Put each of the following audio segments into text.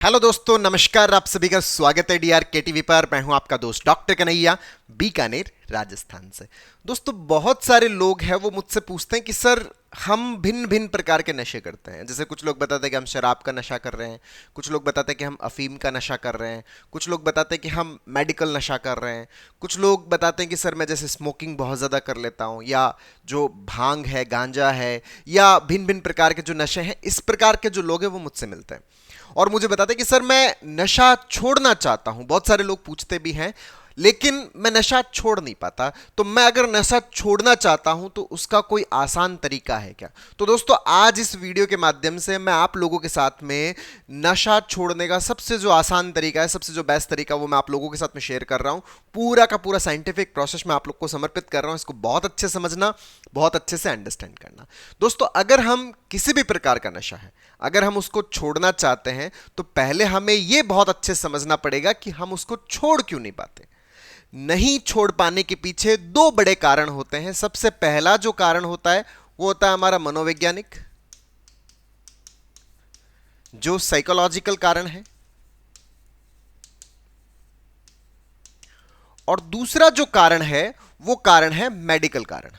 Hello दोस्तों, नमस्कार। आप सभी का स्वागत है डीआर के टीवी पर। मैं हूं आपका दोस्त डॉक्टर कन्हैया, बीकानेर, राजस्थान से। दोस्तों, बहुत सारे लोग हैं वो मुझसे पूछते हैं कि सर हम भिन्न भिन्न प्रकार के नशे करते हैं। जैसे कुछ लोग बताते हैं कि हम शराब का नशा कर रहे हैं, कुछ लोग बताते हैं कि हम अफीम का नशा कर रहे हैं, कुछ लोग बताते हैं कि हम मेडिकल नशा कर रहे हैं, कुछ लोग बताते हैं कि सर मैं जैसे स्मोकिंग बहुत ज़्यादा कर लेता हूँ, या जो भांग है, गांजा है, या भिन्न भिन्न प्रकार के जो नशे हैं, इस प्रकार के जो लोग हैं वो मुझसे मिलते हैं और मुझे बताते हैं कि सर मैं नशा छोड़ना चाहता हूं। बहुत सारे लोग पूछते भी हैं, लेकिन मैं नशा छोड़ नहीं पाता। तो मैं अगर नशा छोड़ना चाहता हूं तो उसका कोई आसान तरीका है क्या? तो दोस्तों, आज इस वीडियो के माध्यम से मैं आप लोगों के साथ में नशा छोड़ने का सबसे जो आसान तरीका है, सबसे जो बेस्ट तरीका, वो मैं आप लोगों के साथ में शेयर कर रहा हूं। पूरा का पूरा साइंटिफिक प्रोसेस मैं आप लोग को समर्पित कर रहा हूं। इसको बहुत अच्छे से समझना, बहुत अच्छे से अंडरस्टैंड करना। दोस्तों, अगर हम किसी भी प्रकार का नशा है, अगर हम उसको छोड़ना चाहते हैं, तो पहले हमें यह बहुत अच्छे से समझना पड़ेगा कि हम उसको छोड़ क्यों नहीं पाते। नहीं छोड़ पाने के पीछे दो बड़े कारण होते हैं। सबसे पहला जो कारण होता है वो होता है हमारा मनोवैज्ञानिक, जो साइकोलॉजिकल कारण है, और दूसरा जो कारण है वो कारण है मेडिकल कारण।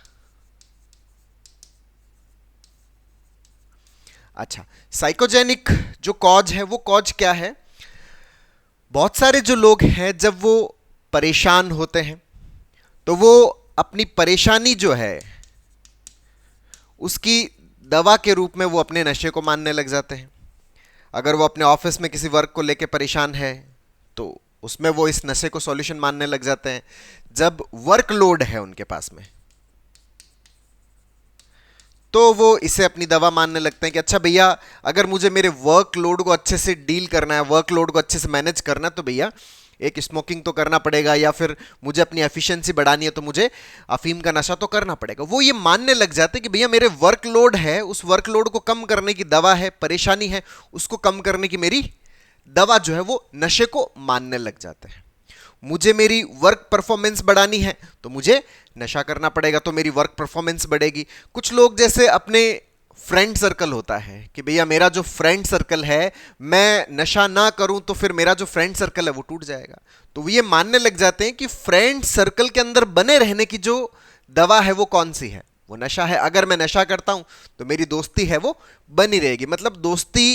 अच्छा, साइकोजेनिक जो कॉज है वो कॉज क्या है? बहुत सारे जो लोग हैं, जब वो परेशान होते हैं तो वो अपनी परेशानी जो है उसकी दवा के रूप में वो अपने नशे को मानने लग जाते हैं। अगर वो अपने ऑफिस में किसी वर्क को लेकर परेशान है तो उसमें वो इस नशे को सॉल्यूशन मानने लग जाते हैं। जब वर्कलोड है उनके पास में तो वो इसे अपनी दवा मानने लगते हैं कि अच्छा भैया, अगर मुझे मेरे वर्कलोड को अच्छे से डील करना है, वर्कलोड को अच्छे से मैनेज करना है, तो भैया एक स्मोकिंग तो करना पड़ेगा, या फिर मुझे अपनी एफिशिएंसी बढ़ानी है तो मुझे अफीम का नशा तो करना पड़ेगा। वो ये मानने लग जाते हैं कि भैया मेरे वर्कलोड है, उस वर्कलोड को कम करने की दवा है, परेशानी है, उसको कम करने की मेरी दवा जो है वो नशे को मानने लग जाते हैं। मुझे मेरी वर्क परफॉर्मेंस बढ़ानी है तो मुझे नशा करना पड़ेगा, तो मेरी वर्क परफॉर्मेंस बढ़ेगी। कुछ लोग जैसे अपने फ्रेंड सर्कल होता है कि भैया मेरा जो फ्रेंड सर्कल है, मैं नशा ना करूं तो फिर मेरा जो फ्रेंड सर्कल है वो टूट जाएगा। तो ये मानने लग जाते हैं कि फ्रेंड सर्कल के अंदर बने रहने की जो दवा है वो कौन सी है? वो नशा है। अगर मैं नशा करता हूं तो मेरी दोस्ती है वो बनी रहेगी। मतलब दोस्ती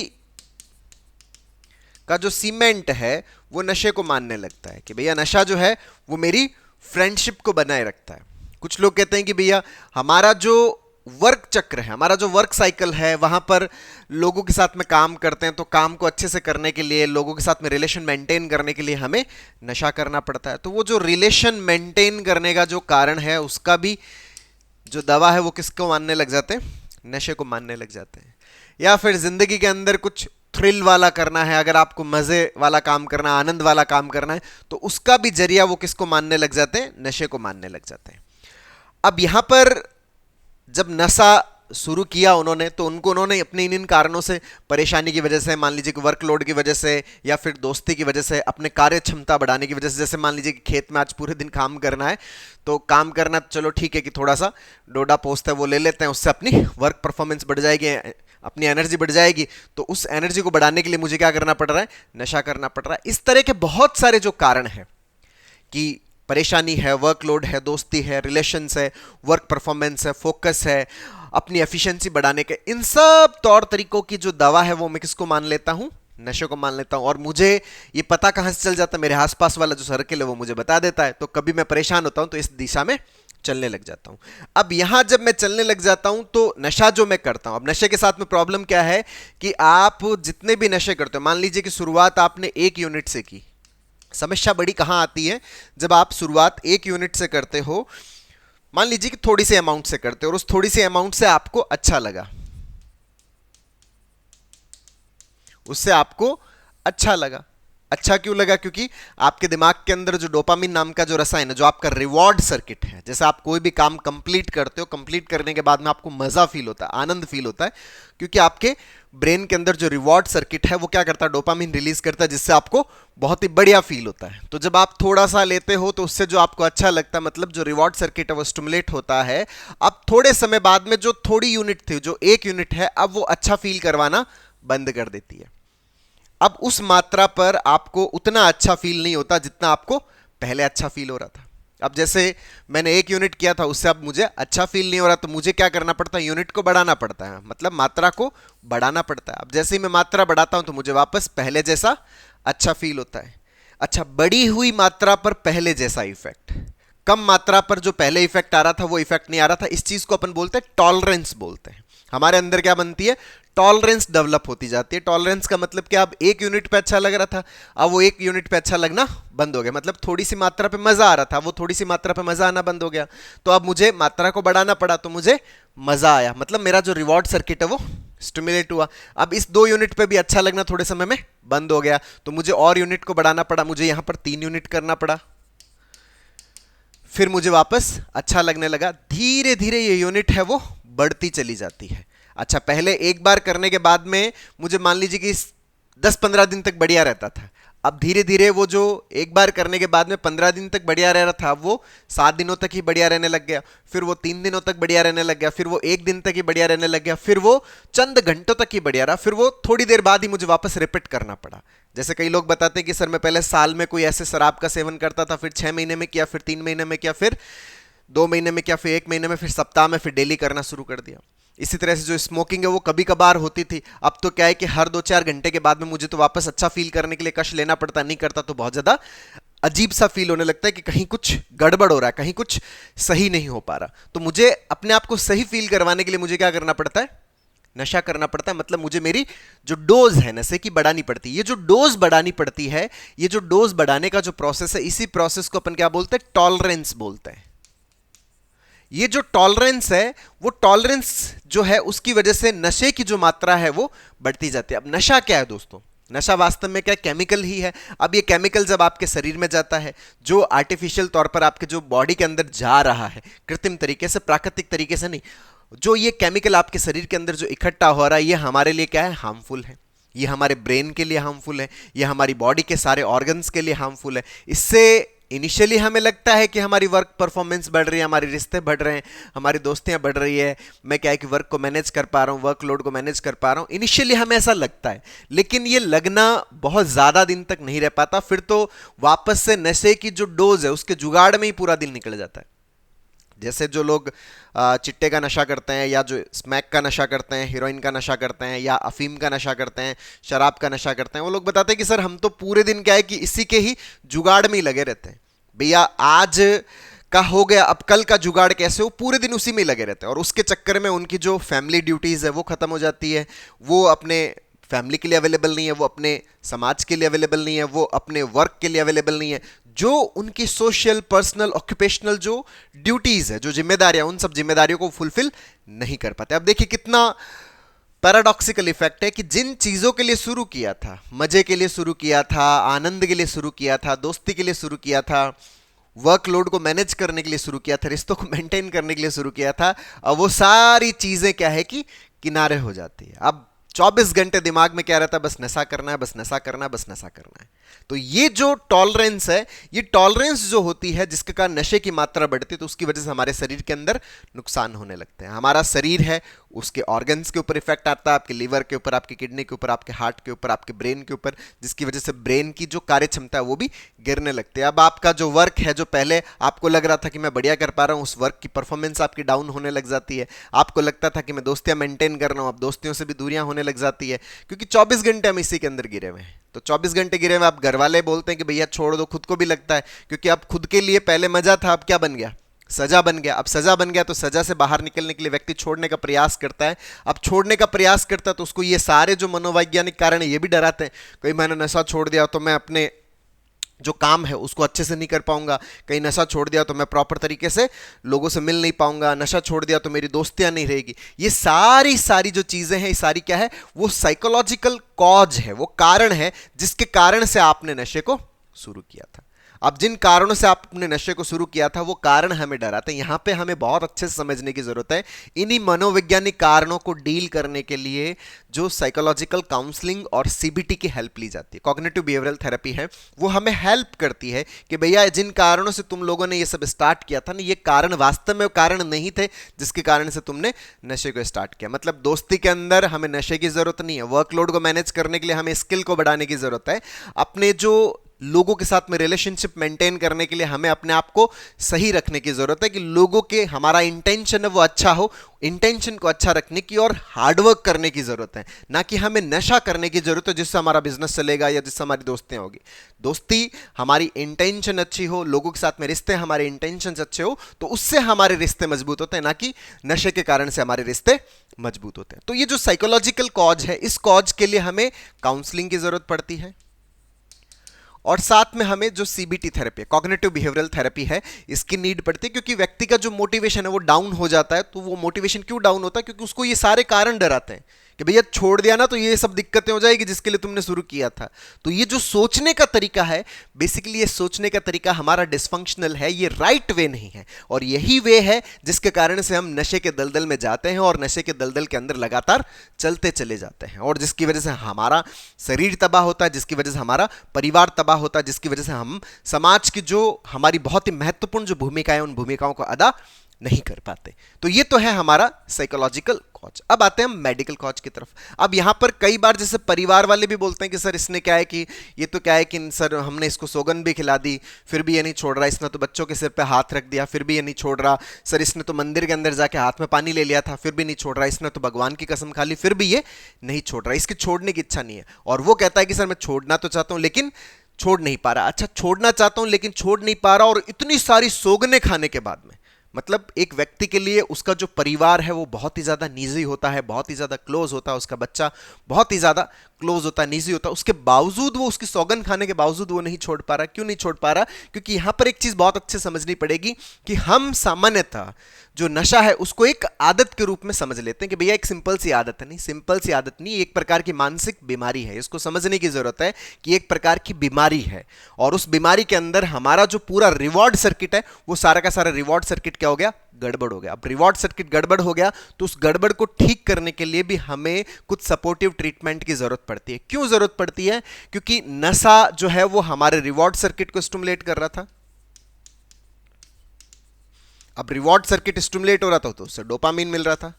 का जो सीमेंट है वो नशे को मानने लगता है कि भैया नशा जो है वो मेरी फ्रेंडशिप को बनाए रखता है। कुछ लोग कहते हैं कि भैया हमारा जो वर्क चक्र है, हमारा जो वर्क साइकिल है, वहां पर लोगों के साथ में काम करते हैं, तो काम को अच्छे से करने के लिए, लोगों के साथ में रिलेशन मेंटेन करने के लिए हमें नशा करना पड़ता है। तो वो जो रिलेशन मेंटेन करने का जो कारण है, उसका भी जो दवा है वो किसको मानने लग जाते हैं? नशे को मानने लग जाते हैं। या फिर जिंदगी के अंदर कुछ थ्रिल वाला करना है, अगर आपको मजे वाला काम करना है, आनंद वाला काम करना है, तो उसका भी जरिया वो किसको मानने लग जाते हैं? नशे को मानने लग जाते हैं। अब यहां पर जब नशा शुरू किया उन्होंने, तो उन्होंने अपने इन कारणों से, परेशानी की वजह से, मान लीजिए कि वर्कलोड की वजह से, या फिर दोस्ती की वजह से, अपने कार्य क्षमता बढ़ाने की वजह से, जैसे मान लीजिए कि खेत में आज पूरे दिन काम करना है, तो काम करना चलो ठीक है कि थोड़ा सा डोडा पोस्ट है वो ले लेते हैं, उससे अपनी वर्क परफॉर्मेंस बढ़ जाएगी, अपनी एनर्जी बढ़ जाएगी। तो उस एनर्जी को बढ़ाने के लिए मुझे क्या करना पड़ रहा है? नशा करना पड़ रहा है। इस तरह के बहुत सारे जो कारण हैं कि परेशानी है, वर्कलोड है, दोस्ती है, रिलेशंस है, वर्क परफॉर्मेंस है, फोकस है, अपनी एफिशिएंसी बढ़ाने के, इन सब तौर तरीकों की जो दवा है वो मैं किसको मान लेता हूं? नशे को मान लेता हूं। और मुझे ये पता कहां से चल जाता है? मेरे आसपास वाला जो सर्कल है वो मुझे बता देता है। तो कभी मैं परेशान होता हूं तो इस दिशा में चलने लग जाता हूं। अब यहां जब मैं चलने लग जाता हूं तो नशा जो मैं करता हूं, अब नशे के साथ में प्रॉब्लम क्या है कि आप जितने भी नशे करते हो, मान लीजिए कि शुरुआत आपने 1 यूनिट से की। समस्या बड़ी कहां आती है? जब आप शुरुआत 1 यूनिट से करते हो, मान लीजिए कि थोड़ी सी अमाउंट से करते हो, और उस थोड़ी सी अमाउंट से आपको अच्छा लगा, उससे आपको अच्छा लगा। अच्छा क्यों लगा? क्योंकि आपके दिमाग के अंदर जो डोपामिन नाम का जो रसायन है, जो आपका रिवॉर्ड सर्किट है, जैसे आप कोई भी काम कंप्लीट करते हो, कंप्लीट करने के बाद में आपको मजा फील होता है, आनंद फील होता है, क्योंकि आपके ब्रेन के अंदर जो रिवॉर्ड सर्किट है वो क्या करता है? डोपामिन रिलीज करता है, जिससे आपको बहुत ही बढ़िया फील होता है। तो जब आप थोड़ा सा लेते हो तो उससे जो आपको अच्छा लगता है, मतलब जो रिवॉर्ड सर्किट है वो स्टिमुलेट होता है। अब थोड़े समय बाद में जो थोड़ी यूनिट थी, जो 1 यूनिट है, अब वो अच्छा फील करवाना बंद कर देती है। अब उस मात्रा पर आपको उतना अच्छा फील नहीं होता जितना आपको पहले अच्छा फील हो रहा था। अब जैसे मैंने 1 यूनिट किया था, उससे अब मुझे अच्छा फील नहीं हो रहा, तो मुझे क्या करना पड़ता है, यूनिट को बढ़ाना पड़ता है, मतलब मात्रा को बढ़ाना पड़ता है। अब जैसे ही मैं मात्रा बढ़ाता हूं तो मुझे वापस पहले जैसा अच्छा फील होता है। अच्छा, बढ़ी हुई मात्रा पर पहले जैसा इफेक्ट, कम मात्रा पर जो पहले इफेक्ट आ रहा था वो इफेक्ट नहीं आ रहा था। इस चीज को अपन बोलते हैं टॉलरेंस बोलते हैं। हमारे अंदर क्या बनती है, टॉलरेंस डेवलप होती जाती है। टॉलरेंस का मतलब क्या, अब 1 यूनिट पे अच्छा लग रहा था, अब वो 1 यूनिट पे अच्छा लगना बंद हो गया, मतलब थोड़ी सी मात्रा पे मजा आ रहा था, वो थोड़ी सी मात्रा पे मजा आना बंद हो गया। तो अब मुझे मात्रा को बढ़ाना पड़ा, तो मुझे मजा आया, मतलब मेरा जो रिवॉर्ड सर्किट है वो स्टिमुलेट हुआ। अब इस 2 यूनिट पे भी अच्छा लगना थोड़े समय में बंद हो गया, तो मुझे और यूनिट को बढ़ाना पड़ा, मुझे यहां पर 3 यूनिट करना पड़ा, फिर मुझे वापस अच्छा लगने लगा। धीरे धीरे ये यूनिट है वो बढ़ती चली जाती है। अच्छा, पहले एक बार करने के बाद में मुझे मान लीजिए कि 10-15 दिन तक बढ़िया रहता था, अब धीरे धीरे वो जो एक बार करने के बाद में 15 दिन तक बढ़िया रह रहा था, वो 7 दिनों तक ही बढ़िया रहने लग गया, फिर वो 3 दिनों तक बढ़िया रहने लग गया, फिर वो 1 दिन तक ही बढ़िया रहने लग गया, फिर वो चंद घंटों तक ही बढ़िया रहा, फिर वो थोड़ी देर बाद ही मुझे वापस रिपीट करना पड़ा। जैसे कई लोग बताते हैं कि सर मैं पहले साल में कोई ऐसे शराब का सेवन करता था, फिर 6 महीने में किया, फिर 3 महीने में किया, फिर 2 महीने में किया, फिर 1 महीने में, फिर सप्ताह में, फिर डेली करना शुरू कर दिया। इसी तरह से जो स्मोकिंग है वो कभी कभार होती थी, अब तो क्या है कि हर 2-4 घंटे के बाद में मुझे तो वापस अच्छा फील करने के लिए कश लेना पड़ता, नहीं करता तो बहुत ज्यादा अजीब सा फील होने लगता है कि कहीं कुछ गड़बड़ हो रहा है, कहीं कुछ सही नहीं हो पा रहा। तो मुझे अपने आप को सही फील करवाने के लिए मुझे क्या करना पड़ता है, नशा करना पड़ता है। मतलब मुझे मेरी जो डोज है नशे की बढ़ानी पड़ती है। ये जो डोज बढ़ानी पड़ती है, ये जो डोज बढ़ाने का जो प्रोसेस है, इसी प्रोसेस को अपन क्या बोलते हैं, टॉलरेंस बोलते हैं। ये जो टॉलरेंस है, वो टॉलरेंस जो है उसकी वजह से नशे की जो मात्रा है वो बढ़ती जाती है। अब नशा क्या है दोस्तों, नशा वास्तव में क्या, केमिकल ही है। अब ये केमिकल जब आपके शरीर में जाता है, जो आर्टिफिशियल तौर पर आपके जो बॉडी के अंदर जा रहा है, कृत्रिम तरीके से, प्राकृतिक तरीके से नहीं, जो ये केमिकल आपके शरीर के अंदर जो इकट्ठा हो रहा है, ये हमारे लिए क्या है, हार्मफुल है। ये हमारे ब्रेन के लिए हार्मफुल है, ये हमारी बॉडी के सारे ऑर्गन्स के लिए हार्मफुल है। इससे इनिशियली हमें लगता है कि हमारी वर्क परफॉर्मेंस बढ़ रही है, हमारे रिश्ते बढ़ रहे हैं, हमारी दोस्तियां बढ़ रही है, मैं क्या है कि वर्क को मैनेज कर पा रहा हूं, वर्कलोड को मैनेज कर पा रहा हूं। इनिशियली हमें ऐसा लगता है, लेकिन ये लगना बहुत ज्यादा दिन तक नहीं रह पाता, फिर तो वापस से नशे की जो डोज है उसके जुगाड़ में ही पूरा दिन निकल जाता है। जैसे जो लोग चिट्टे का नशा करते हैं, या जो स्मैक का नशा करते हैं, हीरोइन का नशा करते हैं, या अफीम का नशा करते हैं, शराब का नशा करते हैं, वो लोग बताते हैं कि सर हम तो पूरे दिन क्या है कि इसी के ही जुगाड़ में ही लगे रहते हैं। भैया आज का हो गया, अब कल का जुगाड़ कैसे हो, पूरे दिन उसी में ही लगे रहते हैं, और उसके चक्कर में उनकी जो फैमिली ड्यूटीज है वो खत्म हो जाती है। वो अपने फैमिली के लिए अवेलेबल नहीं है, वो अपने समाज के लिए अवेलेबल नहीं है, वो अपने वर्क के लिए अवेलेबल नहीं है। जो उनकी सोशल, पर्सनल, ऑक्यूपेशनल जो ड्यूटीज है, जो जिम्मेदारियां, उन सब जिम्मेदारियों को फुलफिल नहीं कर पाते। अब देखिए कितना पैराडॉक्सिकल इफेक्ट है कि जिन चीजों के लिए शुरू किया था, मजे के लिए शुरू किया था, आनंद के लिए शुरू किया था, दोस्ती के लिए शुरू किया था, वर्कलोड को मैनेज करने के लिए शुरू किया था, रिश्तों को मेंटेन करने के लिए शुरू किया था, अब वो सारी चीजें क्या है कि किनारे हो जाती है। अब 24 घंटे दिमाग में क्या रहता है, बस नशा करना है, बस नशा करना है, बस नशा करना है। तो ये जो टॉलरेंस है, ये टॉलरेंस जो होती है, जिसके कारण नशे की मात्रा बढ़ती है, तो उसकी वजह से हमारे शरीर के अंदर नुकसान होने लगते हैं। हमारा शरीर है, उसके ऑर्गन्स के ऊपर इफेक्ट आता है, आपके लीवर के ऊपर, आपकी किडनी के ऊपर, आपके हार्ट के ऊपर, आपके ब्रेन के ऊपर, जिसकी वजह से ब्रेन की जो कार्य क्षमता है वो भी गिरने लगती है। अब आपका जो वर्क है, जो पहले आपको लग रहा था कि मैं बढ़िया कर पा रहा हूं, उस वर्क की परफॉर्मेंस आपकी डाउन होने लग जाती है। आपको लगता था कि मैं दोस्तियां मेंटेन कर रहा हूं, अब दोस्तियों से भी दूरियां होने लग जाती है, क्योंकि 24 घंटे हम इसी के अंदर गिरे हुए हैं। तो 24 घंटे गिरे हुए, आप घर वाले बोलते हैं कि भैया छोड़ दो, खुद को भी लगता है, क्योंकि अब खुद के लिए पहले मजा था, अब क्या बन गया, सजा बन गया। अब सजा बन गया तो सजा से बाहर निकलने के लिए व्यक्ति छोड़ने का प्रयास करता है। अब छोड़ने का प्रयास करता है तो उसको ये सारे जो मनोवैज्ञानिक कारण है ये भी डराते हैं, कहीं मैंने नशा छोड़ दिया तो मैं अपने जो काम है उसको अच्छे से नहीं कर पाऊंगा, कहीं नशा छोड़ दिया तो मैं प्रॉपर तरीके से लोगों से मिल नहीं पाऊंगा, नशा छोड़ दिया तो मेरी दोस्तियां नहीं रहेगी। ये सारी सारी जो चीजें हैं, ये सारी क्या है, वो साइकोलॉजिकल कॉज है, वो कारण है जिसके कारण से आपने नशे को शुरू किया था। अब जिन कारणों से आपने नशे को शुरू किया था वो कारण हमें डराते हैं। यहां पे हमें बहुत अच्छे से समझने की जरूरत है। इन्हीं मनोवैज्ञानिक कारणों को डील करने के लिए जो साइकोलॉजिकल काउंसलिंग और सीबीटी की हेल्प ली जाती है, कॉग्निटिव बिहेवियरल थेरेपी है, वो हमें हेल्प करती है कि भैया जिन कारणों से तुम लोगों ने ये सब स्टार्ट किया था ना, ये कारण वास्तव में कारण नहीं थे जिसके कारण से तुमने नशे को स्टार्ट किया। मतलब दोस्ती के अंदर हमें नशे की जरूरत नहीं है, वर्कलोड को मैनेज करने के लिए हमें स्किल को बढ़ाने की जरूरत है, अपने जो लोगों के साथ में रिलेशनशिप मेंटेन करने के लिए हमें अपने आप को सही रखने की जरूरत है कि लोगों के हमारा इंटेंशन है वो अच्छा हो, इंटेंशन को अच्छा रखने की और हार्डवर्क करने की जरूरत है, ना कि हमें नशा करने की जरूरत है जिससे हमारा बिजनेस चलेगा या जिससे हमारी दोस्तियां होगी। दोस्ती हमारी इंटेंशन अच्छी हो, लोगों के साथ में रिश्ते हमारे इंटेंशन अच्छे हो, तो उससे हमारे रिश्ते मजबूत होते हैं, ना कि नशे के कारण से हमारे रिश्ते मजबूत होते हैं। तो ये जो साइकोलॉजिकल कॉज है, इस कॉज के लिए हमें काउंसलिंग की जरूरत पड़ती है और साथ में हमें जो सीबीटी थेरेपी है, कॉग्निटिव बिहेवियरल थेरेपी है, इसकी नीड पड़ती है। क्योंकि व्यक्ति का जो मोटिवेशन है वो डाउन हो जाता है। तो वो मोटिवेशन क्यों डाउन होता है? क्योंकि उसको ये सारे कारण डराते हैं कि भैया छोड़ दिया ना तो ये सब दिक्कतें हो जाएगी जिसके लिए तुमने शुरू किया था। तो ये जो सोचने का तरीका है, बेसिकली ये सोचने का तरीका हमारा डिसफंक्शनल है, ये राइट वे नहीं है। और यही वे है जिसके कारण से हम नशे के दलदल में जाते हैं और नशे के दलदल के अंदर लगातार चलते चले जाते हैं, और जिसकी वजह से हमारा शरीर तबाह होता है, जिसकी वजह से हमारा परिवार तबाह होता है, जिसकी वजह से हम समाज की जो हमारी बहुत ही महत्वपूर्ण जो भूमिका है उन भूमिकाओं को अदा नहीं कर पाते। तो ये तो है हमारा साइकोलॉजिकल कॉज। अब आते हैं हम मेडिकल कॉज की तरफ। अब यहां पर कई बार जैसे परिवार वाले भी बोलते हैं कि सर इसने क्या है कि ये तो क्या है कि सर हमने इसको सौगंध भी खिला दी फिर भी ये नहीं छोड़ रहा, इसने तो बच्चों के सिर पे हाथ रख दिया फिर भी ये नहीं छोड़ रहा, सर इसने तो मंदिर के अंदर जाके हाथ में पानी ले लिया था फिर भी नहीं छोड़ रहा, इसने तो भगवान की कसम खा ली फिर भी ये नहीं छोड़ रहा, इसकी छोड़ने की इच्छा नहीं है। और वो कहता है कि सर मैं छोड़ना तो चाहता हूं लेकिन छोड़ नहीं पा रहा। अच्छा, छोड़ना चाहता हूं लेकिन छोड़ नहीं पा रहा, और इतनी सारी सौगंधें खाने के बाद में, मतलब एक व्यक्ति के लिए उसका जो परिवार है वो बहुत ही ज्यादा निजी होता है, बहुत ही ज्यादा क्लोज होता है, उसका बच्चा बहुत ही ज्यादा क्लोज होता है, निजी होता है, उसके बावजूद वो उसकी सौगंध खाने के बावजूद वो नहीं छोड़ पा रहा। क्यों नहीं छोड़ पा रहा? क्योंकि यहां पर एक चीज बहुत अच्छे समझनी पड़ेगी कि हम सामान्यतः जो नशा है उसको एक आदत के रूप में समझ लेते हैं कि भैया एक सिंपल सी आदत है। नहीं, सिंपल सी आदत नहीं, एक प्रकार की मानसिक बीमारी है। इसको समझने की जरूरत है कि एक प्रकार की बीमारी है, और उस बीमारी के अंदर हमारा जो पूरा रिवॉर्ड सर्किट है वो सारा का सारा रिवॉर्ड सर्किट क्या हो गया? गड़बड़ हो गया। अब रिवॉर्ड सर्किट गड़बड़ हो गया तो उस गड़बड़ को ठीक करने के लिए भी हमें कुछ सपोर्टिव ट्रीटमेंट की जरूरत पड़ती है। क्यों जरूरत पड़ती है? क्योंकि नशा जो है वो हमारे रिवॉर्ड सर्किट को स्टिमुलेट कर रहा था। अब रिवॉर्ड सर्किट स्टिमुलेट हो रहा था तो उससे डोपामीन मिल रहा था,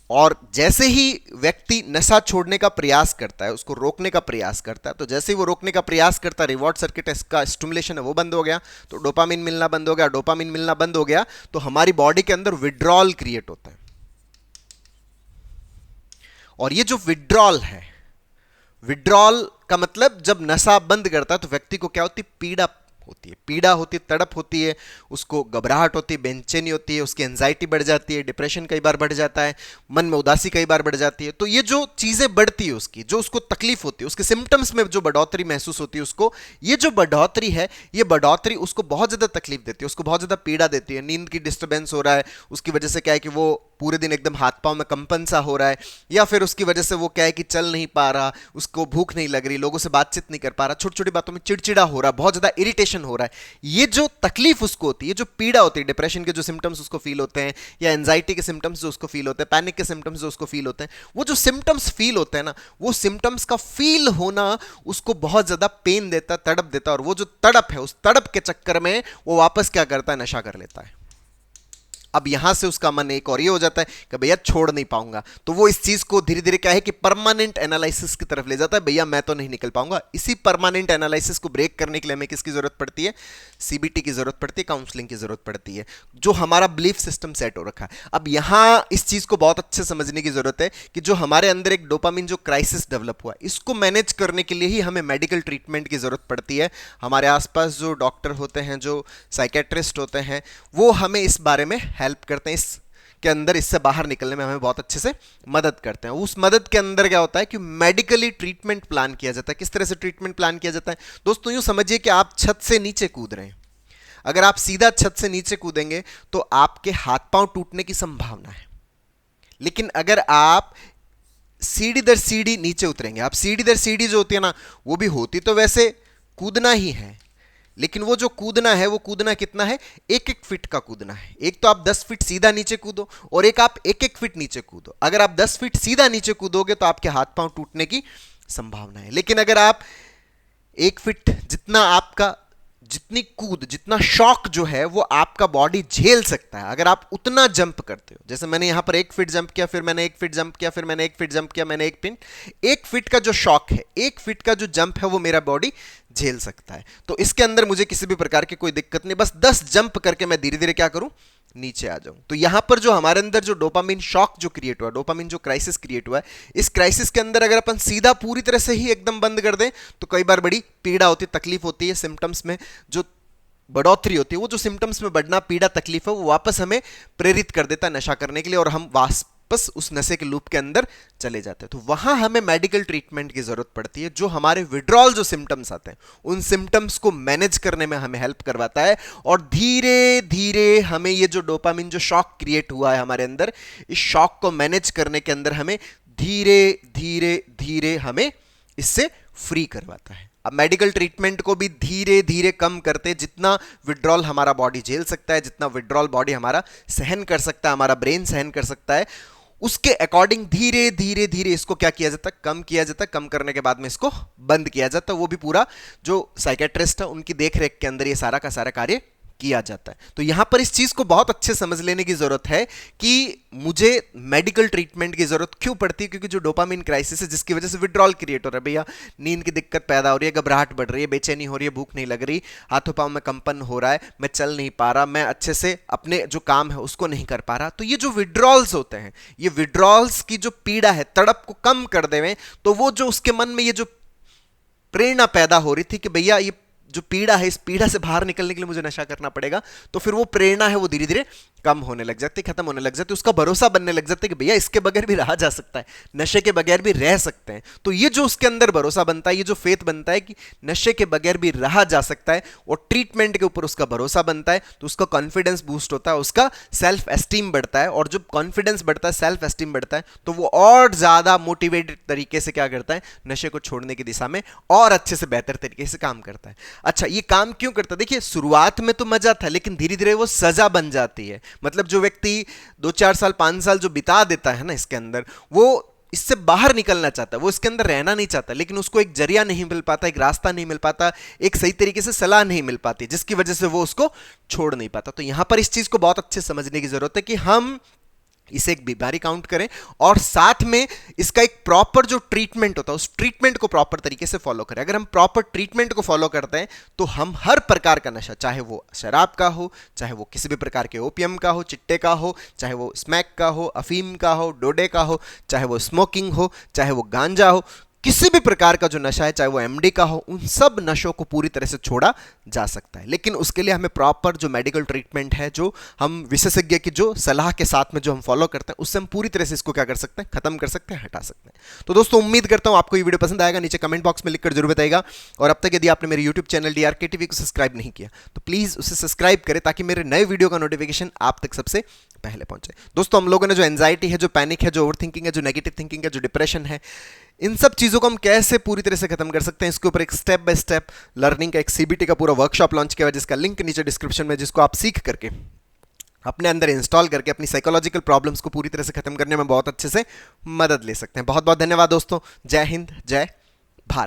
और जैसे ही व्यक्ति नशा छोड़ने का प्रयास करता है, उसको रोकने का प्रयास करता है, तो जैसे ही वो रोकने का प्रयास करता है रिवॉर्ड सर्किट इसका स्टिमुलेशन है वो बंद हो गया, तो डोपामीन मिलना बंद हो गया। डोपामीन मिलना बंद हो गया तो हमारी बॉडी के अंदर विड्रॉल क्रिएट होता है, और ये जो विड्रॉल है, विड्रॉल का मतलब जब नशा बंद करता है तो व्यक्ति को क्या होती? पीड़ा होती है, पीड़ा होती है, तड़प होती है, उसको घबराहट होती है, बेचैनी होती है, उसकी एंजाइटी बढ़ जाती है, डिप्रेशन कई बार बढ़ जाता है, मन में उदासी कई बार बढ़ जाती है। तो ये जो चीजें बढ़ती है उसकी, जो उसको तकलीफ होती है, उसके सिम्टम्स में जो बढ़ोतरी महसूस होती है उसको, ये जो बढ़ोतरी है, ये बढ़ोतरी उसको बहुत ज्यादा तकलीफ देती है, उसको बहुत ज्यादा पीड़ा देती है। नींद की डिस्टर्बेंस हो रहा है, उसकी वजह से क्या है कि वो पूरे दिन एकदम हाथ पांव में कंपन सा हो रहा है, या फिर उसकी वजह से वो क्या है कि चल नहीं पा रहा, उसको भूख नहीं लग रही, लोगों से बातचीत नहीं कर पा रहा, छोटी छोटी बातों में चिड़चिड़ा हो रहा है, बहुत ज्यादा इरिटेशन हो रहा है। ये जो तकलीफ उसको होती है, जो पीड़ा होती है, डिप्रेशन के जो सिम्टम्स उसको फील होते हैं, या एंजाइटी के सिम्टम्स जो उसको फील होते हैं, पैनिक के सिम्टम्स जो उसको फील होते हैं, वो जो सिम्टम्स फील होते हैं ना, वो सिम्टम्स का फील होना उसको बहुत ज्यादा पेन देता है, तड़प देता है, और वो जो तड़प है, उस तड़प के चक्कर में वो वापस क्या करता है? नशा कर लेता है। अब यहां से उसका मन एक और ये हो जाता है कि भैया छोड़ नहीं पाऊंगा, तो वो इस चीज को धीरे धीरे क्या है कि परमानेंट एनालिसिस की तरफ ले जाता है। भैया मैं तो नहीं निकल पाऊंगा। इसी परमानेंट एनालिसिस को ब्रेक करने के लिए हमें किसकी जरूरत पड़ती है? सीबीटी की जरूरत पड़ती है, काउंसलिंग की जरूरत पड़ती है, जो हमारा बिलीफ सिस्टम सेट हो रखा है। अब यहां इस चीज को बहुत अच्छे समझने की जरूरत है कि जो हमारे अंदर एक डोपामिन जो क्राइसिस डेवलप हुआ, इसको मैनेज करने के लिए ही हमें मेडिकल ट्रीटमेंट की जरूरत पड़ती है। हमारे आसपास जो डॉक्टर होते हैं, जो साइकेट्रिस्ट होते हैं, वो हमें इस बारे में हेल्प करते हैं, इसके अंदर इससे बाहर निकलने में हमें बहुत अच्छे से मदद करते हैं। उस मदद के अंदर क्या होता है कि मेडिकली ट्रीटमेंट प्लान किया जाता है। किस तरह से ट्रीटमेंट प्लान किया जाता है? दोस्तों यूं समझिए कि आप छत से नीचे कूद रहे हैं। अगर आप सीधा छत से नीचे कूदेंगे तो आपके हाथ पांव टूटने की संभावना है, लेकिन अगर आप सीढ़ी दर सीढ़ी नीचे उतरेंगे, आप सीढ़ी दर सीढ़ी जो होती है ना, वो भी होती तो वैसे कूदना ही है, लेकिन वो जो कूदना है वो कूदना कितना है, 1-1 फीट का कूदना है। एक तो आप 10 फीट सीधा नीचे कूदो और एक आप 1-1 फीट नीचे कूदो। अगर आप 10 फीट सीधा नीचे कूदोगे तो आपके हाथ पांव टूटने की संभावना है, लेकिन अगर आप 1 फीट जितना आपका जितनी कूद जितना शॉक जो है वो आपका बॉडी झेल सकता है, अगर आप उतना जंप करते हो, जैसे मैंने यहां पर 1 फीट जंप किया, फिर मैंने 1 फीट जंप किया, फिर मैंने 1 फीट जंप किया, मैंने 1 फीट का जो शॉक है, 1 फीट का जो जंप है वो मेरा बॉडी झेल सकता है। तो इसके अंदर मुझे किसी भी प्रकार की कोई दिक्कत नहीं, बस 10 जंप करके मैं धीरे धीरे क्या करूं, नीचे आ जाऊं। तो यहां पर जो हमारे अंदर जो डोपामिन शॉक जो क्रिएट हुआ, डोपामिन जो क्राइसिस क्रिएट हुआ है, इस क्राइसिस के अंदर अगर अपन सीधा पूरी तरह से ही एकदम बंद कर दें तो कई बार बड़ी पीड़ा होती है, तकलीफ होती है, सिम्टम्स में जो बढ़ोतरी होती है, वो जो सिम्टम्स में बढ़ना, पीड़ा, तकलीफ है, वो वापस हमें प्रेरित कर देता है नशा करने के लिए और हम वापस उस नशे के लूप के अंदर चले जाते हैं। तो वहां हमें मेडिकल ट्रीटमेंट की जरूरत पड़ती है, जो हमारे विड्रॉल जो सिम्टम्स आते हैं उन सिम्टम्स को मैनेज करने में हमें हेल्प करवाता है और धीरे धीरे हमें ये जो डोपामिन जो शॉक क्रिएट हुआ है हमारे अंदर, इस शॉक को मैनेज करने के अंदर हमें धीरे धीरे धीरे हमें इससे फ्री करवाता है। अब मेडिकल ट्रीटमेंट को भी धीरे धीरे कम करते, जितना विड्रॉल हमारा बॉडी झेल सकता है, जितना विड्रॉल बॉडी हमारा सहन कर सकता है, हमारा ब्रेन सहन कर सकता है, उसके अकॉर्डिंग धीरे धीरे धीरे इसको क्या किया जाता है, कम किया जाता है। कम करने के बाद में इसको बंद किया जाता है, वो भी पूरा जो साइकेट्रिस्ट है उनकी देखरेख के अंदर ये सारा का सारा कार्य किया जाता है। तो यहां पर इस चीज को बहुत अच्छे समझ लेने की जरूरत है कि मुझे मेडिकल ट्रीटमेंट की जरूरत क्यों पड़ती है, क्योंकि जो डोपामिन क्राइसिस है जिसकी वजह से विड्रॉल क्रिएट हो रहा है, भैया नींद की दिक्कत पैदा हो रही है, घबराहट बढ़ रही है, बेचैनी हो रही है, भूख नहीं लग रही, हाथों पांव में कंपन हो रहा है, मैं चल नहीं पा रहा, मैं अच्छे से अपने जो काम है उसको नहीं कर पा रहा, तो ये जो विड्रॉल्स होते हैं, ये विड्रॉल्स की जो पीड़ा है, तड़प को कम कर देवें, तो वो जो उसके मन में ये जो प्रेरणा पैदा हो रही थी कि भैया ये जो पीड़ा है, इस पीड़ा से बाहर निकलने के लिए मुझे नशा करना पड़ेगा, तो फिर वो प्रेरणा है वो धीरे धीरे कम होने लग जाती, खत्म होने लग जाती, उसका भरोसा बनने लग जाता है कि भैया इसके बगैर भी रहा जा सकता है, नशे के बगैर भी रह सकते हैं। तो ये जो उसके अंदर भरोसा बनता है, ये जो फेथ बनता है कि नशे के बगैर भी रहा जा सकता है और ट्रीटमेंट के ऊपर उसका भरोसा बनता है, तो उसका कॉन्फिडेंस बूस्ट होता है, उसका सेल्फ एस्टीम बढ़ता है, और जब कॉन्फिडेंस बढ़ता है, सेल्फ एस्टीम बढ़ता है, तो वो और ज्यादा मोटिवेटेड तरीके से क्या करता है, नशे को छोड़ने की दिशा में और अच्छे से बेहतर तरीके से काम करता है। अच्छा, ये काम क्यों करता है? देखिए, शुरुआत में तो मजा था, लेकिन धीरे धीरे वो सजा बन जाती है। मतलब जो व्यक्ति 2-4 साल 5 साल जो बिता देता है ना इसके अंदर, वो इससे बाहर निकलना चाहता है, वो इसके अंदर रहना नहीं चाहता, लेकिन उसको एक जरिया नहीं मिल पाता, एक रास्ता नहीं मिल पाता, एक सही तरीके से सलाह नहीं मिल पाती, जिसकी वजह से वो उसको छोड़ नहीं पाता। तो यहां पर इस चीज को बहुत अच्छे समझने की जरूरत है कि हम इसे एक बीमारी काउंट करें और साथ में इसका एक प्रॉपर जो ट्रीटमेंट होता है उस ट्रीटमेंट को प्रॉपर तरीके से फॉलो करें। अगर हम प्रॉपर ट्रीटमेंट को फॉलो करते हैं तो हम हर प्रकार का नशा, चाहे वो शराब का हो, चाहे वो किसी भी प्रकार के ओपियम का हो, चिट्टे का हो, चाहे वो स्मैक का हो, अफीम का हो, डोडे का हो, चाहे वो स्मोकिंग हो, चाहे वो गांजा हो, किसी भी प्रकार का जो नशा है, चाहे वो एमडी का हो, उन सब नशों को पूरी तरह से छोड़ा जा सकता है। लेकिन उसके लिए हमें प्रॉपर जो मेडिकल ट्रीटमेंट है, जो हम विशेषज्ञ की जो सलाह के साथ में जो हम फॉलो करते हैं, उससे हम पूरी तरह से इसको क्या कर सकते हैं, खत्म कर सकते हैं, हटा सकते हैं। तो दोस्तों, उम्मीद करता हूं आपको ये वीडियो पसंद आएगा। नीचे कमेंट बॉक्स में लिखकर जरूर बताइएगा, और अब तक यदि आपने मेरे यूट्यूब चैनल डीआरके टीवी को सब्सक्राइब नहीं किया तो प्लीज उसे सब्सक्राइब करें, ताकि मेरे नए वीडियो का नोटिफिकेशन आप तक सबसे पहले पहुंचे। दोस्तों, हम लोगों ने जो एंजाइटी है, जो पैनिक है, जो ओवर थिंकिंग है, जो नेगेटिव थिंकिंग है, जो डिप्रेशन है, इन सब चीजों को हम कैसे पूरी तरह से खत्म कर सकते हैं, इसके ऊपर एक स्टेप बाय स्टेप लर्निंग का एक सीबीटी का पूरा वर्कशॉप लॉन्च किया है, जिसका लिंक नीचे डिस्क्रिप्शन में, जिसको आप सीख करके अपने अंदर इंस्टॉल करके अपनी साइकोलॉजिकल प्रॉब्लम्स को पूरी तरह से खत्म करने में बहुत अच्छे से मदद ले सकते हैं। बहुत बहुत धन्यवाद दोस्तों। जय हिंद, जय